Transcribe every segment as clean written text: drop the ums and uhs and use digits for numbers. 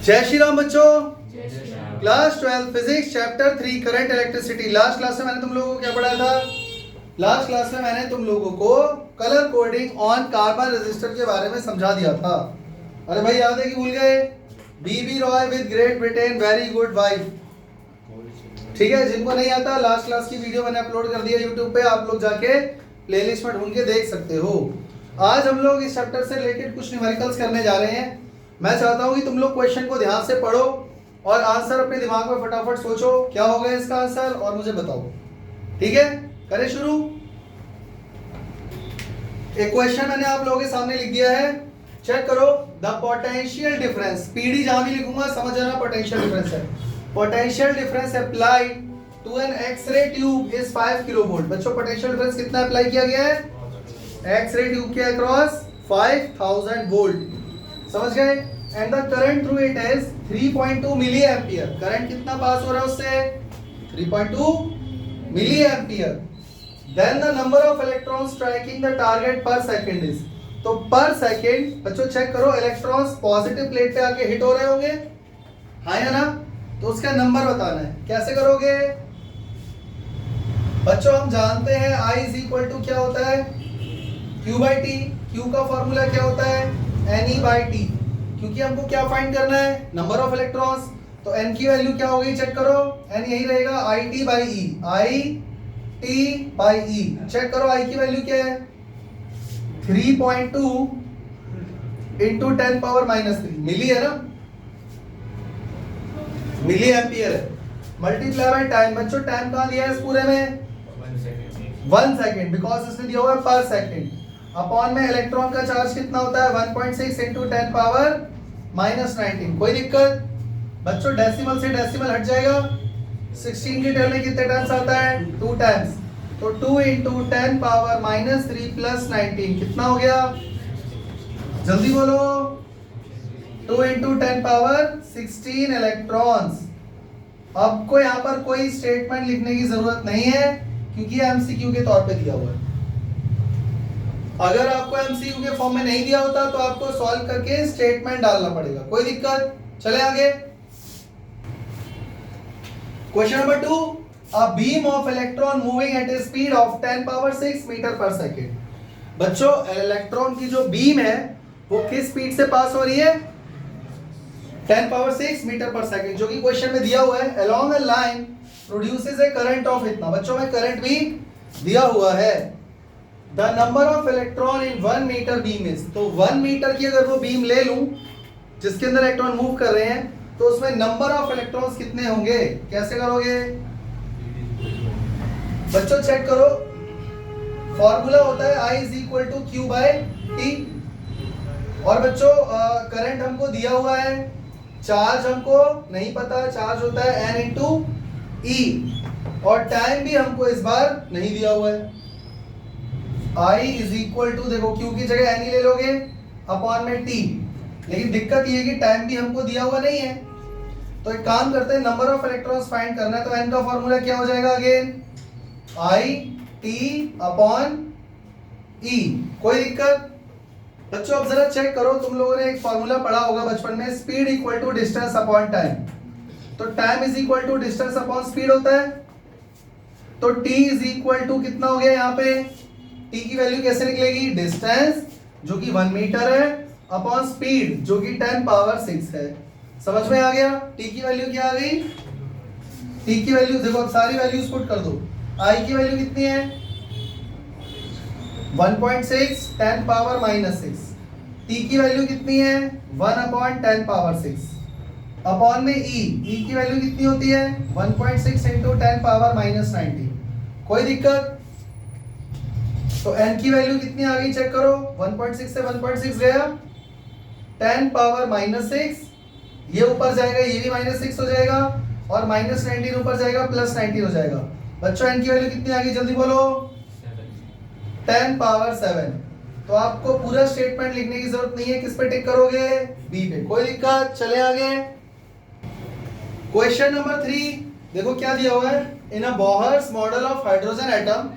जय श्री राम बच्चों। Class 12 physics chapter 3 current electricity. Last class में मैंने तुम लोगों को क्या पढ़ाया था? लास्ट क्लास में मैंने तुम लोगों को colour coding on carbon resistor के बारे में समझा दिया था। अरे भाई याद है कि भूल गए? B B Roy with great Britain very good wife. ठीक है, जिनको नहीं आता लास्ट क्लास की वीडियो मैंने अपलोड कर दिया यूट्यूब पे, आप लोग जाके प्लेलिस्ट में ढूंढ के देख सकते हो। आज हम लोग इस चैप्टर से रिलेटेड कुछ न्यूमेरिकल्स करने जा रहे हैं। मैं चाहता हूं कि तुम लोग क्वेश्चन को ध्यान से पढ़ो और आंसर अपने दिमाग में फटाफट सोचो क्या होगा इसका आंसर और मुझे बताओ। ठीक है, करें शुरू। एक क्वेश्चन मैंने आप लोगों के सामने लिख दिया है, चेक करो। द पोटेंशियल डिफरेंस, पीडी जहां भी लिखूंगा समझ जाना पोटेंशियल डिफरेंस है। Potential difference applied to an X-ray tube is 5 kilovolt. बच्चों पोटेंशियल डिफरेंस कितना अप्लाई किया गया है? एक्स-रे ट्यूब के अक्रॉस 5000 वोल्ट। समझ गए? And the current through it is 3.2 milliampere. Current कितना पास हो रहा है उससे? 3.2 milliampere. Then the number of electrons striking the target per second is, तो पर सेकंड बच्चों चेक करो, इलेक्ट्रॉन्स पॉजिटिव प्लेट पे आके हिट हो रहे होंगे, हाँ या ना? तो उसका नंबर बताना है। कैसे करोगे बच्चों? हम जानते हैं I इज इक्वल टू क्या होता है? Q by T. Q का फॉर्मूला क्या होता है? Ne by T. क्योंकि हमको क्या फाइंड करना है? Number of electrons. तो n की वैल्यू क्या होगी चेक करो, n यही रहेगा IT by E। IT by E। Check करो I की वैल्यू क्या है? 3.2 इंटू 10 पावर -3 मिली है ना, मिली एम्पियर है। Multiply by time. बच्चों टाइम कहां दिया है इस पूरे में? 1 सेकेंड, बिकॉज इसमें दिया हुआ है पर सेकेंड। अपॉन में इलेक्ट्रॉन का चार्ज कितना होता है? 1.6 इंटू 10 पावर -19। कोई दिक्कत? बच्चों डेसिमल से डेसिमल हट जाएगा। 16 की 10 में कितने टाइम्स आता है? 2 टाइम्स। तो 2 इंटू 10 पावर -3 प्लस 19 कितना हो गया? जल्दी बोलो। 2 इंटू 10 पावर 16 इलेक्ट्रॉन्स। आपको यहाँ पर कोई स्टेटमेंट लिखने की जरूरत नहीं है क्योंकि ये एमसीक्यू के तौर पे दिया हुआ है। अगर आपको एमसीक्यू के फॉर्म में नहीं दिया होता तो आपको सॉल्व करके स्टेटमेंट डालना पड़ेगा। कोई दिक्कत? चले आगे। Question number 2, a beam of electron moving at a speed of 10 power 6 metre per second. बच्चों इलेक्ट्रॉन की जो बीम है वो किस स्पीड से पास हो रही है? 10 पावर 6 मीटर पर सेकेंड, जो कि क्वेश्चन में दिया हुआ है। Along a line produces a current of इतना। बच्चों में करंट भी दिया हुआ है। The number of electron in 1 metre beam is, तो 1 मीटर की अगर वो बीम ले लूं जिसके अंदर इलेक्ट्रॉन मूव कर रहे हैं तो उसमें नंबर ऑफ इलेक्ट्रॉन्स कितने होंगे? कैसे करोगे बच्चों? चेक करो, फॉर्मूला होता है I is equal to Q by टी। और बच्चों करंट हमको दिया हुआ है, चार्ज हमको नहीं पता, चार्ज होता है N इंटू E, और टाइम भी हमको इस बार नहीं दिया हुआ है। I इज इक्वल टू, देखो Q की जगह N ही ले लोगे अपॉन में T, लेकिन दिक्कत ये है कि टाइम भी हमको दिया हुआ नहीं है। तो एक काम करते हैं, नंबर ऑफ इलेक्ट्रॉन्स फाइंड करना है, तो N का फॉर्मूला क्या हो जाएगा? Again I T upon E। कोई दिक्कत? बच्चों अब जरा चेक करो, तुम लोगों ने एक फॉर्मूला पढ़ा होगा बचपन में, speed equal to distance upon time. तो time is equal to distance upon speed होता है। तो t इज इक्वल टू कितना हो गया यहाँ पे? t की वैल्यू कैसे निकलेगी? डिस्टेंस जो कि 1 मीटर है अपॉन स्पीड जो कि 10 पावर 6 है। समझ में आ गया? t की वैल्यू क्या आ गई? t की वैल्यू देखो, अब सारी वैल्यूज पुट कर दो। I की वैल्यू कितनी है? 1.6 10 पावर -6। t की वैल्यू कितनी है? 1 अपॉन 10 पावर 6 अपॉन में e की वैल्यू कितनी होती है? 1.6 इंटू 10 पावर -19। कोई दिक्कत? तो n की वैल्यू कितनी आ गई चेक करो, 1.6 से 1.6 गया, 10 पावर -6, ये ऊपर जाएगा, ये भी -6 हो जाएगा, और -19 ऊपर जाएगा, +19 हो जाएगा। बच्चों n की वैल्यू कितनी आ गई जल्दी बोलो? 10 पावर 7। तो आपको पूरा स्टेटमेंट लिखने की जरूरत नहीं है, किस पे टिक करोगे? बी पे। कोई दिक्कत? चले आगे। क्वेश्चन नंबर 3, देखो क्या दिया हुआ है। In a Bohr's model of hydrogen atom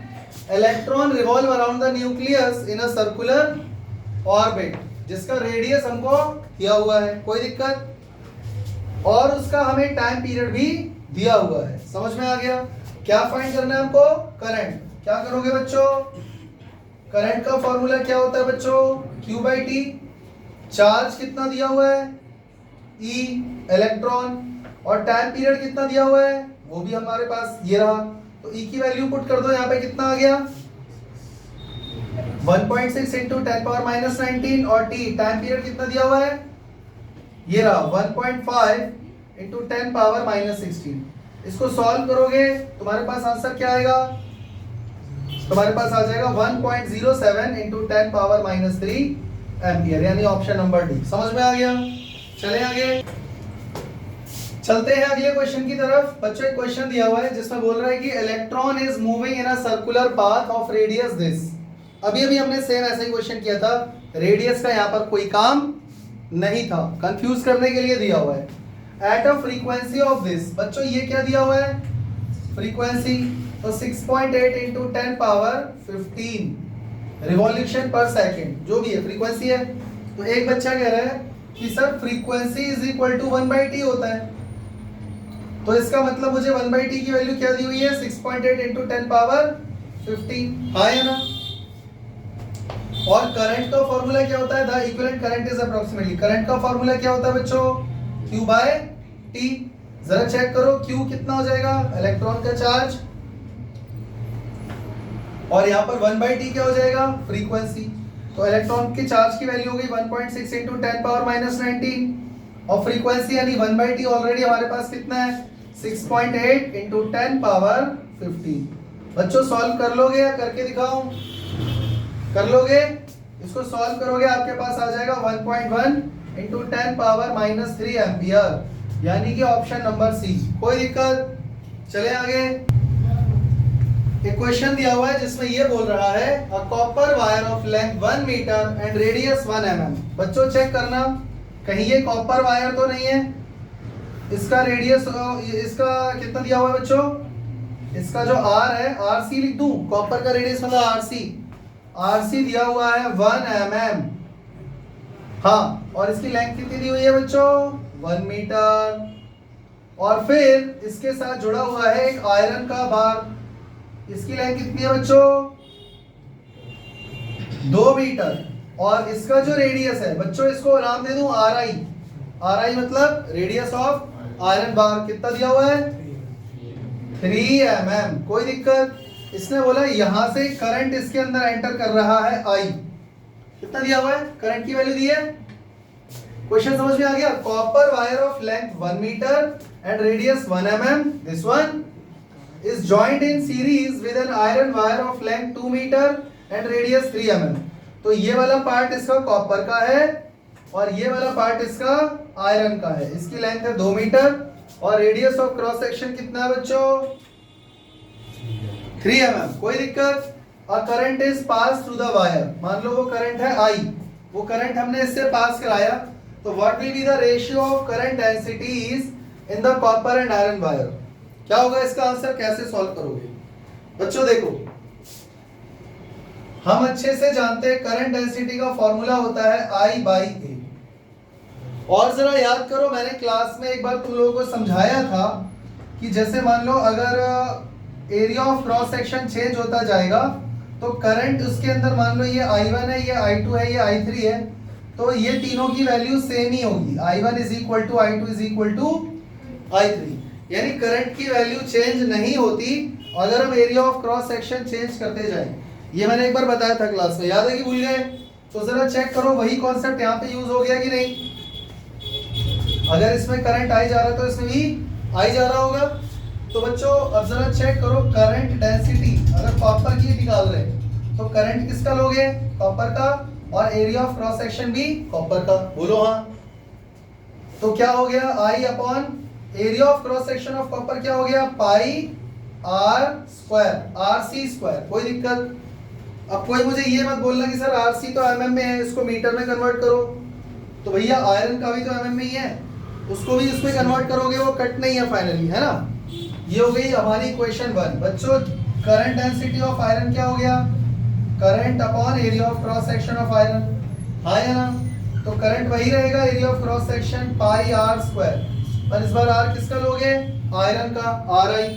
electron revolve around the nucleus in a circular orbit, जिसका रेडियस हमको दिया हुआ है। कोई दिक्कत? और उसका हमें टाइम पीरियड भी दिया हुआ है। समझ में आ गया? क्या फाइंड करना है हमको? करंट। क्या करोगे बच्चों? करंट का फॉर्मूला क्या होता है बच्चों? Q by T. चार्ज कितना दिया हुआ है? E electron. और टाइम पीरियड कितना दिया हुआ है? वो भी हमारे पास ये रहा। तो E की वैल्यू पुट कर दो, यहाँ पे कितना आ गया? 1.6 इंटू 10 पावर माइनस 19 और T टाइम पीरियड कितना दिया हुआ है? ये रहा 1.5 इंटू 10 पावर माइनस 16। इसको सॉल्व करोगे तुम्हारे पास आंसर क्या आएगा? तुम्हारे पास आ जाएगा 1.07 इंटू 10 पावर माइनस 3 एम्पियर, यानी ऑप्शन नंबर डी। समझ में आ गया? चले आगे, चलते हैं अगले क्वेश्चन की तरफ। बच्चों एक क्वेश्चन दिया हुआ है जिसमें बोल रहा है कि electron is moving in a circular path of radius this. अभी अभी हमने सेम ऐसा ही क्वेश्चन किया था, रेडियस का यहाँ पर कोई काम नहीं था, कंफ्यूज करने के लिए दिया हुआ है। At a frequency of this, बच्चों ये क्या दिया हुआ है? फ्रीक्वेंसी, तो 6.8 इंटू 10 पावर 15 रिवॉल्यूशन पर सेकेंड, जो भी है फ्रीक्वेंसी है। तो एक बच्चा कह रहा है कि sir frequency is equal to 1/t होता है, तो इसका मतलब मुझे 1/t की वैल्यू क्या दी हुई है? 6.8 इंटू 10 पावर 15, हाँ है ना? और करंट का फॉर्मूला क्या होता है? The equivalent current is approximately, current का फॉर्मूला क्या होता है बच्चों? Q by T। जरा चेक करो Q कितना हो जाएगा? इलेक्ट्रॉन का चार्ज, और यहाँ पर 1/t क्या हो जाएगा? फ्रीक्वेंसी। तो इलेक्ट्रॉन के चार्ज की वैल्यू हो गई 1.6 इंटू 10 पावर माइनस 19 और फ्रीक्वेंसी यानी 1/t ऑलरेडी हमारे पास कितना है? 6.8 इंटू 10 पावर 15। बच्चों सॉल्व कर लोगे या करके दिखाऊं? कर लोगे? इसको सॉल्व करोगे आपके पास आ जाएगा 1.1 इंटू 10 पावर माइनस 3 एम्पियर, यानी कि ऑप्शन नंबर सी। कोई दिक्कत? चले आगे। एक क्वेश्चन दिया हुआ है जिसमें ये बोल रहा है a copper wire of length 1 metre and radius 1 mm। बच्चों चेक करना कहीं ये कॉपर वायर तो नहीं है। इसका रेडियस, इसका कितना दिया हुआ है बच्चों? इसका जो R है, RC लिख दूं? कॉपर का रेडियस मतलब RC दिया हुआ है 1 mm। हाँ, और इसकी लेंथ कितनी दी हुई है बच्चों? 1 मीटर। और फिर इसके साथ जुड़ा हुआ है एक आयरन का बार, इसकी लेंथ कितनी है बच्चों? 2 मीटर। और इसका जो रेडियस है बच्चों, इसको नाम दे दूं RI मतलब रेडियस ऑफ आयरन बार, कितना दिया हुआ है? 3 mm। कोई दिक्कत? इसने बोला यहां से करंट इसके अंदर एंटर कर रहा है I, कितना दिया हुआ है? करंट की वैल्यू दी है। क्वेश्चन समझ में आ गया? Copper wire of length 1 metre and radius 1 mm, this one is joined in series with an iron wire of length 2 meter and radius 3 mm। तो ये वाला पार्ट इसका कॉपर का है और ये वाला पार्ट इसका आयरन का है। इसकी लेंथ है 2 मीटर और रेडियस ऑफ क्रॉस सेक्शन कितना है बच्चों? 3 mm। कोई दिक्कत? और current is pass through the wire, मान लो वो करंट है I, वो करंट हमने इससे पास कराया, तो what will be the ratio of current densities in the copper and iron wire? क्या होगा इसका आंसर? कैसे सॉल्व करोगे बच्चों? देखो हम अच्छे से जानते हैं करंट डेंसिटी का फॉर्मूला होता है I बाई A। और जरा याद करो, मैंने क्लास में एक बार तुम लोगों को समझाया था कि जैसे मान लो अगर area of cross section change होता जाएगा तो करंट उसके अंदर, मान लो ये I1 है, ये I2 है, ये I3 है, तो ये तीनों की वैल्यू सेम ही होगी। I1 is equal to I2 is equal to I3, यानी करंट की वैल्यू चेंज नहीं होती अगर हम area of cross section change करते जाएं। ये मैंने एक बार बताया था क्लास में, याद है कि भूल गए? तो जरा चेक करो वही कॉन्सेप्ट यहाँ पे यूज हो गया कि नहीं। अगर इसमें करंट आई जा रहा है तो इसमें भी आई जा रहा होगा। तो बच्चों अब जरा चेक करो करंट डेंसिटी, अगर कॉपर की निकाल रहे हैं तो करंट किसका लोगे? कॉपर का, और एरिया ऑफ क्रॉस सेक्शन भी कॉपर का। बोलो हाँ। तो क्या हो गया? I upon area of cross section of copper क्या हो गया? पाई R स्क्वायर, RC स्क्वायर। कोई दिक्कत? अब कोई मुझे ये मत बोलना कि सर RC तो mm में है, इसको मीटर में कन्वर्ट करो। तो भैया आयरन का भी तो mm में ही है, उसको भी इसमें कन्वर्ट करोगे, वो कट नहीं है फाइनली, है ना? ये हो गई हमारी इक्वेशन 1। बच्चों करंट डेंसिटी ऑफ आयरन क्या हो गया? Current upon area of cross section of iron, हाँ या ना? तो करंट वही रहेगा, area of cross section pi R square. और इस बार आर किसका लोगे, आयरन का, आर आई।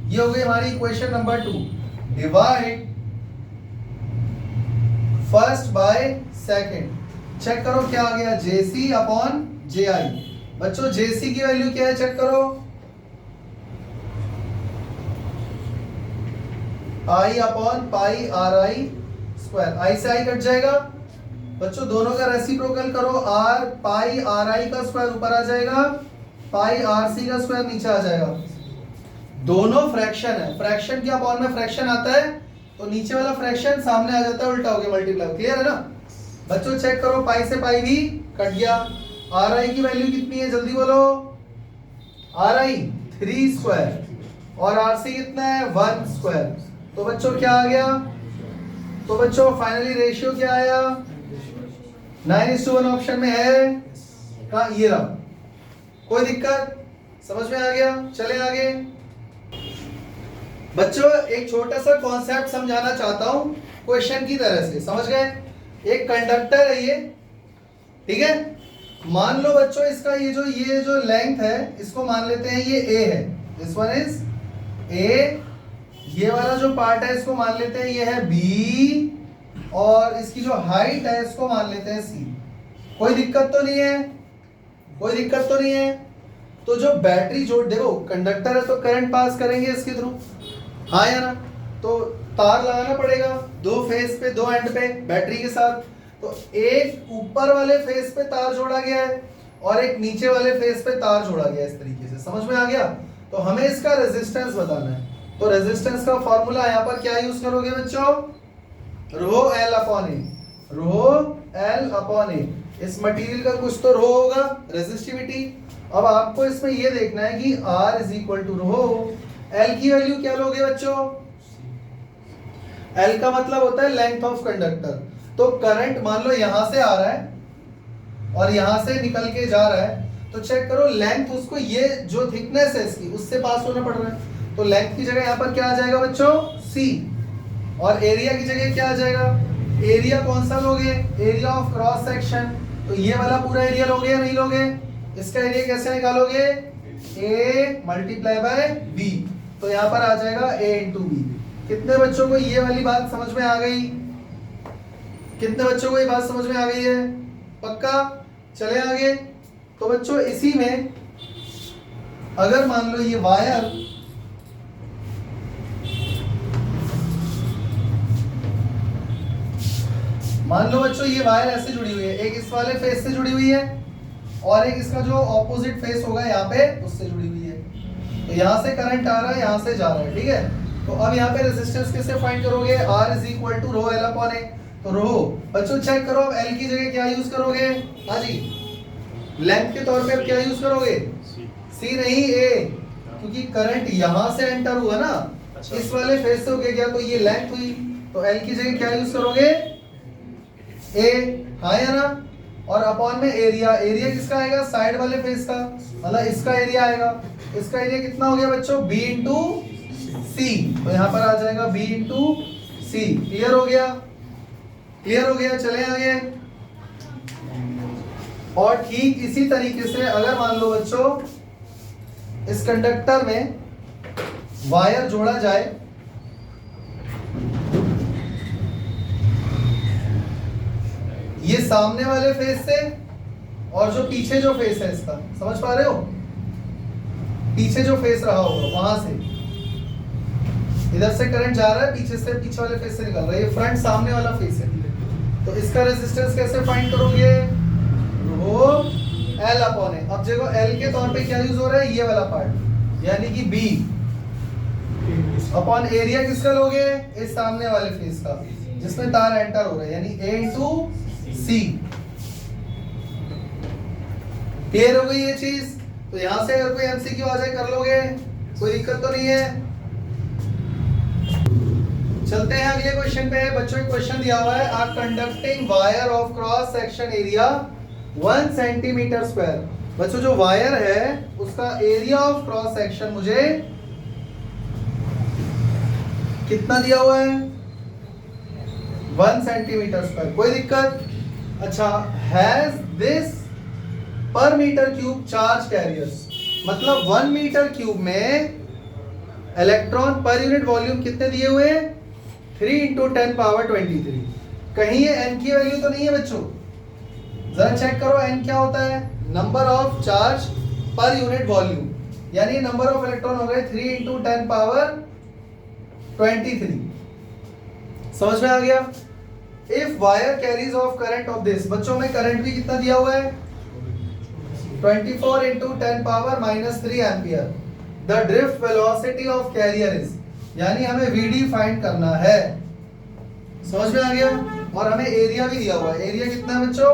ये हो गई हमारी equation number 2। Divide first by second. Check करो क्या आ गया, जेसी अपॉन जे आई। बच्चों जेसी की वैल्यू क्या है, चेक करो, I upon pi R I square. I से आई कट जाएगा बच्चों, दोनों का रेसिप्रोकल करो, आर पाई आर आई का स्क्वायर ऊपर आ जाएगा, पाई आर सी का स्क्वायर नीचे आ जाएगा। दोनों फ्रैक्शन है, फ्रैक्शन के अपॉन में फ्रैक्शन आता है तो नीचे वाला फ्रैक्शन सामने आ जाता है, उल्टा हो गया मल्टीप्लाई। क्लियर है ना बच्चों, चेक करो, पाई से पाई भी कट गया। आर आई की वैल्यू कितनी है, जल्दी बोलो, आर आई 3 स्क्वायर और आर सी कितना है 1 स्क्वायर। तो बच्चों क्या आ गया, तो बच्चों फाइनली रेशियो क्या आया, 9:1 ऑप्शन में है का, ये रहा। कोई दिक्कत, समझ में आ गया। चले आगे बच्चों, एक छोटा सा कॉन्सेप्ट समझाना चाहता हूं क्वेश्चन की तरह से, समझ गए। एक कंडक्टर है ये, ठीक है। मान लो बच्चों इसका ये जो लेंथ है इसको मान लेते हैं ये ए है, दिस वन इज ए। ये वाला जो पार्ट है इसको मान लेते हैं ये है बी, और इसकी जो हाइट है इसको मान लेते हैं सी। कोई दिक्कत तो नहीं है, कोई दिक्कत तो नहीं है। तो जो बैटरी जोड़, देखो कंडक्टर है तो करंट पास करेंगे इसके थ्रू, हाँ या ना। तो तार लगाना पड़ेगा 2 फेस पे, 2 एंड पे बैटरी के साथ। तो एक ऊपर वाले फेस पे तार जोड़ा गया है और एक नीचे वाले फेस पे तार जोड़ा गया है, इस तरीके से, समझ में आ गया। तो हमें इसका रेजिस्टेंस बताना है। तो रेजिस्टेंस का फॉर्मूला यहाँ पर क्या यूज करोगे बच्चों, रो एल अपॉन ए, रो एल अपॉन ए। इस मटेरियल का कुछ तो रो होगा, रेजिस्टिविटी। अब आपको इसमें ये देखना है कि R is equal to rho, L की वैल्यू क्या लोगे बच्चों, L का मतलब होता है लेंथ ऑफ कंडक्टर। तो करंट मान लो यहां से आ रहा है और यहां से निकल के जा रहा है, तो चेक करो लेंथ उसको, ये जो थिकनेस है इसकी उससे पास होना पड़ रहा है। तो लेंथ की जगह यहाँ पर क्या आ जाएगा बच्चों, C। और एरिया की जगह क्या आ जाएगा, एरिया कौन सा लोगे, एरिया ऑफ क्रॉस सेक्शन। तो ये वाला पूरा एरिया लोगे या नहीं लोगे, इसका एरिया कैसे निकालोगे, A मल्टीप्लाई बाय B। तो यहाँ पर आ जाएगा A इंटू बी। कितने बच्चों को ये वाली बात समझ में आ गई, कितने बच्चों को ये बात समझ में आ गई है, पक्का। चले आगे। तो बच्चों इसी में अगर मान लो ये वायर, मान लो बच्चों ये वायर ऐसे जुड़ी हुई है, एक इस वाले फेस से जुड़ी हुई है और एक इसका जो ऑपोजिट फेस होगा यहाँ पे उससे जुड़ी हुई है। तो यहाँ से करंट आ रहा है, यहाँ से जा रहा है, ठीक है। तो अब यहाँ पे रेजिस्टेंस कैसे फाइंड करोगे, R is equal to rho L upon A. तो रो बच्चों चेक करो, अब एल की जगह क्या यूज करोगे, हाँ जी, लेंथ के तौर पे अब क्या यूज करोगे, सी नहीं ए, क्योंकि करंट यहाँ से एंटर हुआ ना, इस वाले फेस से होके गया, तो ये लेंथ हुई। तो एल की जगह क्या यूज करोगे, ए, हाँ या ना। और अपॉन में एरिया, एरिया किसका आएगा, साइड वाले फेस का, मतलब इसका एरिया आएगा। इसका एरिया कितना हो गया बच्चों, बी इंटू सी। तो यहाँ पर आ जाएगा बी इंटू सी। क्लियर हो गया, क्लियर हो गया। चले आगे। और ठीक इसी तरीके से अगर मान लो बच्चों इस कंडक्टर में वायर जोड़ा जाए, ये सामने वाले फेस से और जो पीछे जो फेस है इसका, समझ पा रहे हो, पीछे जो फेस रहा होगा वहां से इधर से करंट जा रहा है, पीछे से, पीछे वाले फेस से निकल रहा है, ये फ्रंट सामने वाला फेस है। तो इसका रेजिस्टेंस कैसे फाइंड करोगे, रो एल अपॉन ए। अब देखो एल के तौर पे क्या यूज हो रहा है, ये वाला पार्ट यानी कि बी अपॉन एरिया किसका लोगे, इस सामने वाले फेस का जिसमें तार एंटर हो रहा है, यानी ए इंटू सी। क्लियर हो गई ये चीज। तो यहां से अगर कोई एमसीक्यू आ जाए कर लोगे, कोई दिक्कत तो नहीं है। चलते हैं अगले क्वेश्चन पे। बच्चों एक क्वेश्चन दिया हुआ है, a conducting wire of cross section area 1 centimetre square. बच्चों जो वायर है उसका एरिया ऑफ क्रॉस सेक्शन मुझे कितना दिया हुआ है, 1 सेंटीमीटर स्क्वायर। कोई दिक्कत। अच्छा, हैज दिस पर मीटर क्यूब चार्ज कैरियर्स। मतलब 1 मीटर क्यूब में इलेक्ट्रॉन पर यूनिट वॉल्यूम कितने दिए हुए हैं? 3 इंटू 10 पावर 23। कहीं ये n की वैल्यू तो नहीं है बच्चों? जरा चेक करो n क्या होता है? Number of charge per unit volume, यानी नंबर ऑफ इलेक्ट्रॉन हो गए 3 इंटू 10 पावर 23। समझ में आ गया? If wire carries of current of this, बच्चों में करंट भी कितना दिया हुआ है? 24 into 10 power -3 ampere. The drift velocity of carrier is, यानी हमें VD फाइंड करना है। समझ में आ गया? और हमें एरिया भी दिया हुआ है। एरिया कितना है बच्चों?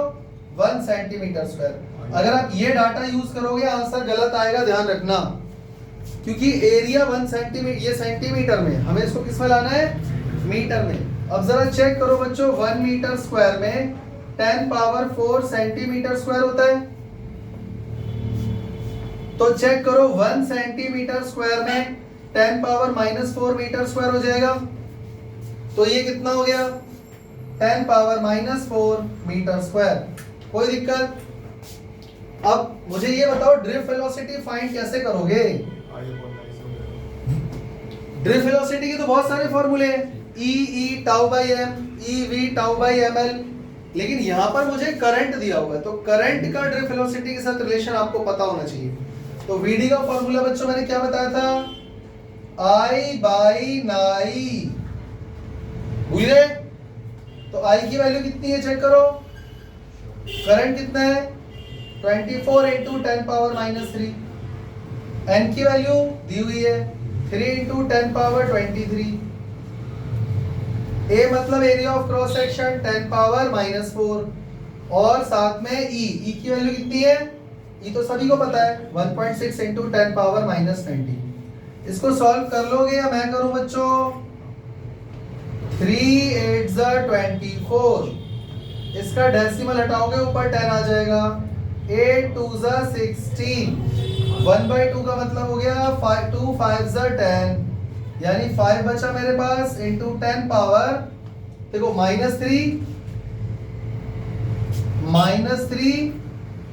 1 सेंटीमीटर स्क्वायर। अगर आप ये डाटा यूज करोगे आंसर गलत आएगा, ध्यान रखना, क्योंकि एरिया 1 सेंटीमीटर, ये सेंटीमीटर में, हमें इसको किस में लाना है? मीटर में। अब जरा चेक करो बच्चों, 1 मीटर स्क्वायर में 10 पावर 4 सेंटीमीटर स्क्वायर होता है। तो चेक करो 1 सेंटीमीटर स्क्वायर में 10 पावर -4 मीटर स्क्वायर हो जाएगा। तो ये कितना हो गया? 10 पावर -4 मीटर स्क्वायर। कोई दिक्कत? अब मुझे ये बताओ ड्रिफ्ट वेलोसिटी फाइंड कैसे करोगे? ड्रिफ्ट वेलोसिटी के तो बहुत सारे फॉर्मूले हैं, E tau by m, EV tau by ml, लेकिन यहां पर मुझे करंट दिया हुआ है, तो करंट का ड्रिफ्ट वेलोसिटी के साथ रिलेशन आपको पता होना चाहिए। तो VD का फॉर्मूला बच्चों मैंने क्या बताया था? I बाई नाई। भूल गए? तो I की वैल्यू कितनी है चेक करो। करंट कितना है? 24 इंटू 10 पावर -3। N की वैल्यू दी हुई है 3 इंटू 10 पावर 23। A मतलब area of cross section 10 power -4, और साथ में E की वैल्यू कितनी है? E तो सभी को पता है 1.6 इंटू 10 पावर -20। इसको सॉल्व कर लोगे या मैं करूं बच्चों? 3 8 24, इसका डेसिमल हटाओगे ऊपर 10 आ जाएगा। 8 2 16, 1/2 का मतलब हो गया 5 2 5 10, यानी 5 बचा मेरे पास इंटू 10 पावर, देखो -3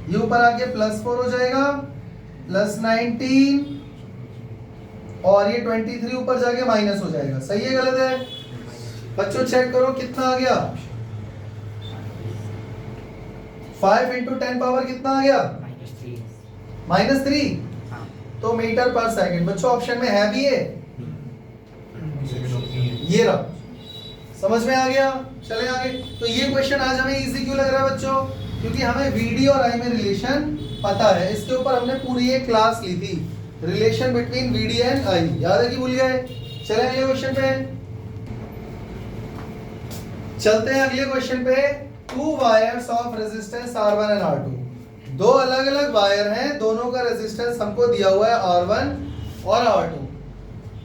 ये ऊपर आके +4 हो जाएगा, +19, और ये 23 ऊपर जाके माइनस हो जाएगा। सही है गलत है? बच्चों चेक करो कितना आ गया। 5 इंटू 10 पावर कितना आ गया? -3। तो मीटर पर सेकंड। बच्चों ऑप्शन में है भी ये रहा। समझ में आ गया? चले आगे। तो ये क्वेश्चन आज हमें इजी क्यों लग रहा है बच्चों? क्योंकि हमें VD और I में रिलेशन पता है। इसके ऊपर हमने पूरी एक क्लास ली थी, relation between VD and I। याद है कि भूल गए? चले अगले क्वेश्चन पे चलते हैं। अगले क्वेश्चन पे 2 wires of resistance R1 and R2। दो अलग अलग वायर हैं, दोनों का रेजिस्टेंस हमको दिया हुआ है R1 और R2,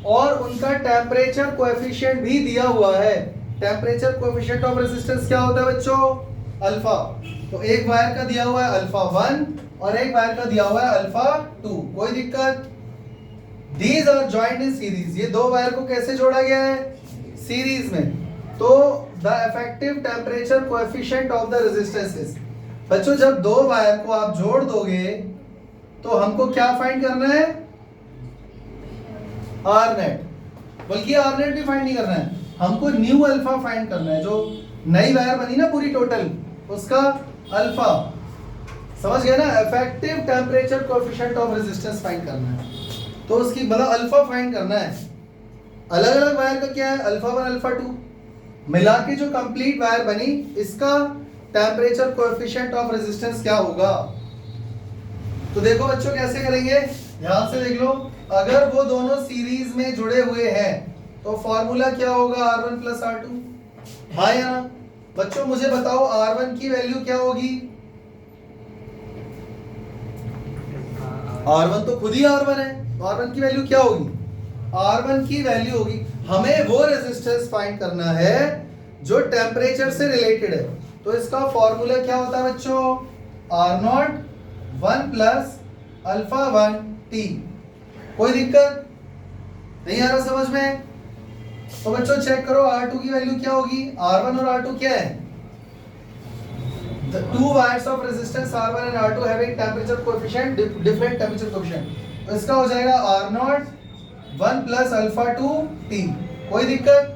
और उनका टेम्परेचर कोएफिशिएंट भी दिया हुआ है। टेम्परेचर कोएफिशिएंट ऑफ रेजिस्टेंस क्या होता है बच्चों? अल्फा। तो एक वायर का दिया हुआ है α1 और एक वायर का दिया हुआ है α2। कोई दिक्कत? These are joined in series। ये दो वायर को कैसे जोड़ा गया है? सीरीज में। तो the effective temperature coefficient of the resistance is, बच्चों जब दो वायर को आप जोड़ दोगे तो हमको क्या फाइंड करना है? R net. बल्कि R नेट भी फाइंड नहीं करना है, हमको न्यू अल्फा फाइंड करना है। जो नई वायर बनी ना पूरी टोटल, उसका अल्फा। समझ गए ना? Effective temperature coefficient of resistance find करना है, तो उसकी मतलब अल्फा फाइंड करना है। अलग अलग वायर का क्या है? α1 α2 मिला के जो कंप्लीट वायर बनी, इसका टेम्परेचर कोएफिशिएंट ऑफ रेजिस्टेंस क्या होगा? तो देखो बच्चों कैसे करेंगे, ध्यान से देख लो। अगर वो दोनों सीरीज में जुड़े हुए हैं तो फॉर्मूला क्या होगा? R1 + R2। हाँ या ना? बच्चों मुझे बताओ R1 की वैल्यू क्या होगी? R1 तो खुद ही R1 है, तो R1 की वैल्यू क्या होगी? R1 की वैल्यू होगी, हमें वो रेजिस्टेंस फाइंड करना है जो टेम्परेचर से रिलेटेड है। तो इसका फॉर्मूला क्या होता है बच्चों? R0 1 + α1 t। कोई दिक्कत नहीं आ रहा समझ में? तो बच्चों चेक करो R2 की वैल्यू क्या होगी? R1 और R2 क्या है? The two wires of resistance R1 and R2 having temperature coefficient different temperature coefficient. तो इसका हो जाएगा R0 1 plus alpha 2 T. कोई दिक्कत?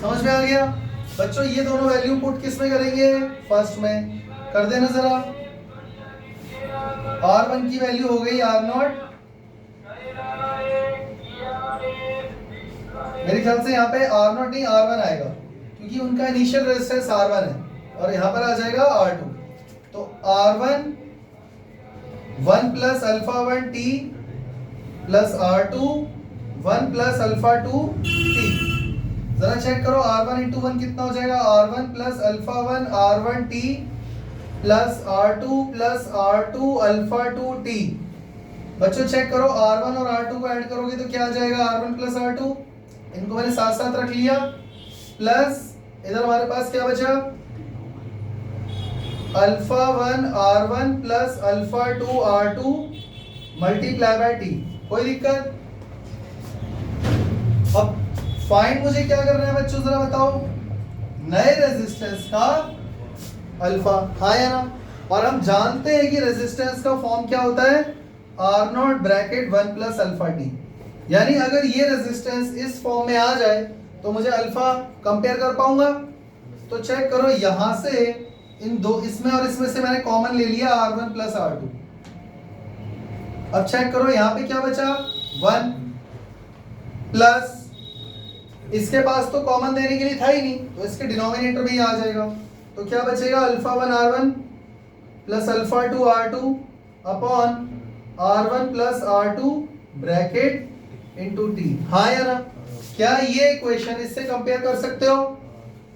समझ में आ गया? बच्चों ये दोनों वैल्यू पुट किस में करेंगे? फर्स्ट में कर देना जरा। R1 की वैल्यू हो गई R0, मेरे ख्याल से यहाँ पे R0 नहीं R1 आएगा क्योंकि उनका इनिशियल रेजिस्टेंस R1 है और यहाँ पर आ जाएगा R2। तो R1 1 plus alpha 1 T plus R2 1 plus alpha 2 T। जरा चेक करो R1 into 1 कितना हो जाएगा? R1 plus alpha 1 R1 T plus R2 alpha 2 T। बच्चों चेक करो R1 और R2 को ऐड करोगे तो क्या आ जाएगा? R1 plus R2, इनको मैंने साथ साथ रख लिया, प्लस इधर हमारे पास क्या बचा? Alpha 1 R1 plus alpha 2 R2 multiply by T। कोई दिक्कत? अब फाइंड मुझे क्या करना है बच्चों, जरा बताओ। नए रेजिस्टेंस का अल्फा, हाँ या ना? और हम जानते हैं कि रेजिस्टेंस का फॉर्म क्या होता है? R0 bracket 1 plus alpha T। यानी अगर ये रेजिस्टेंस इस फॉर्म में आ जाए तो मुझे अल्फा कंपेयर कर पाऊंगा। तो चेक करो यहां से इन दो, इसमें और इसमें से मैंने कॉमन ले लिया R1 प्लस R2। अब चेक करो यहाँ पे क्या बचा? 1 प्लस, इसके पास तो कॉमन देने के लिए था ही नहीं तो इसके डिनोमिनेटर में ही आ जाएगा। तो क्या बचेगा? Alpha 1 R1 plus alpha 2 R2 upon R1 plus R2 bracket into T। हाँ या ना? क्या ये इक्वेशन इससे कंपेयर कर सकते हो?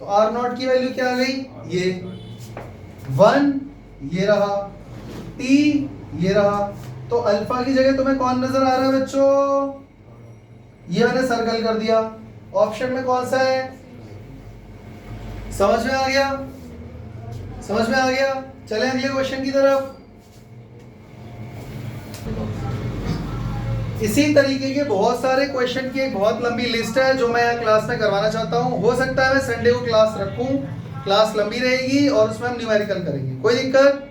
तो R0 की वैल्यू क्या आ गई? ये 1 ये रहा, T ये रहा। तो अल्फा की जगह तुम्हें कौन नजर आ रहा है बच्चों? ये मैंने सर्कल कर दिया। ऑप्शन में कौन सा है? समझ में आ गया? समझ में आ गया? चले अगले क्वेश्चन की तरफ। इसी तरीके के बहुत सारे क्वेश्चन की एक बहुत लंबी लिस्ट है जो मैं क्लास में करवाना चाहता हूँ। हो सकता है मैं संडे को क्लास रखूँ, क्लास लंबी रहेगी और उसमें हम न्यूमेरिकल करेंगे। कोई दिक्कत?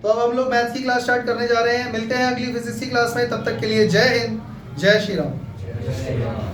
तो अब हम लोग मैथ्स की क्लास स्टार्ट करने जा रहे हैं। मिलते हैं अगली फिजिक्स की क्लास में, तब तक के लिए जय हिंद, जय श्री राम।